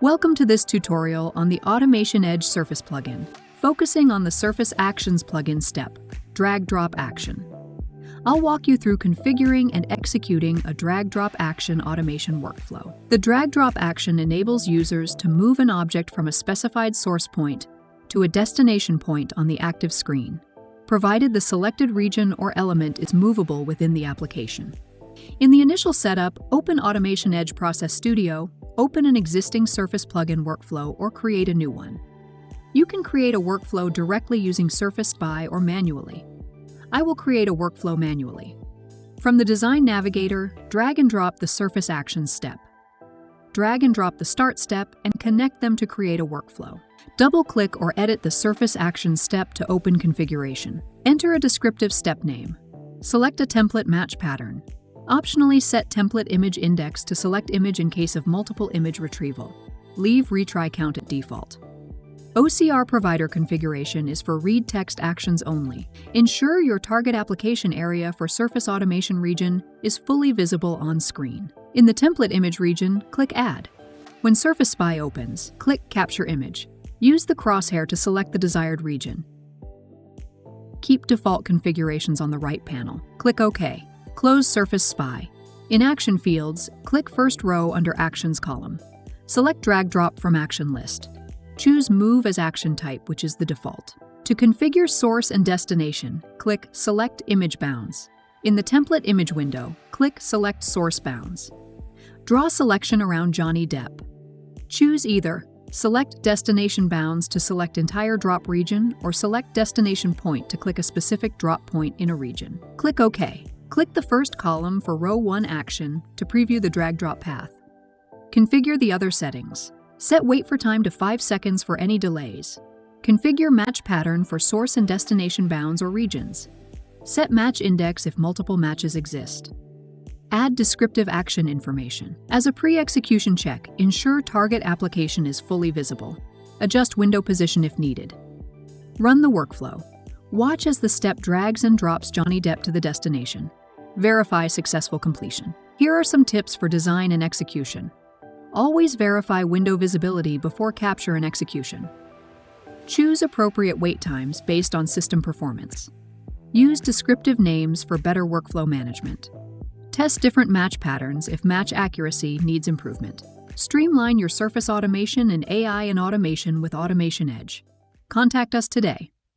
Welcome to this tutorial on the AutomationEdge Surface Plugin, focusing on the Surface Actions plugin step, drag-drop action. I'll walk you through configuring and executing a drag-drop action automation workflow. The drag-drop action enables users to move an object from a specified source point to a destination point on the active screen, provided the selected region or element is movable within the application. In the initial setup, open AutomationEdge Process Studio, open an existing Surface plugin workflow, or create a new one. You can create a workflow directly using Surface SPI or manually. I will create a workflow manually. From the Design Navigator, drag and drop the Surface Actions step. Drag and drop the Start step and connect them to create a workflow. Double-click or edit the Surface Actions step to open configuration. Enter a descriptive step name. Select a template match pattern. Optionally set template image index to select image in case of multiple image retrieval. Leave retry count at default. OCR provider configuration is for read text actions only. Ensure your target application area for Surface Automation region is fully visible on screen. In the template image region, click Add. When Surface SPI opens, click Capture Image. Use the crosshair to select the desired region. Keep default configurations on the right panel. Click OK. Close Surface SPI. In Action fields, click first row under Actions column. Select Drag Drop from Action list. Choose Move as action type, which is the default. To configure source and destination, click Select Image Bounds. In the Template Image window, click Select Source Bounds. Draw selection around Johnny Depp. Choose either Select Destination Bounds to select entire drop region or select Destination Point to click a specific drop point in a region. Click OK. Click the first column for Row 1 action to preview the drag-drop path. Configure the other settings. Set wait for time to 5 seconds for any delays. Configure match pattern for source and destination bounds or regions. Set match index if multiple matches exist. Add descriptive action information. As a pre-execution check, ensure target application is fully visible. Adjust window position if needed. Run the workflow. Watch as the step drags and drops Johnny Depp to the destination. Verify successful completion. Here are some tips for design and execution. Always verify window visibility before capture and execution. Choose appropriate wait times based on system performance. Use descriptive names for better workflow management. Test different match patterns if match accuracy needs improvement. Streamline your surface automation and AI and automation with AutomationEdge. Contact us today.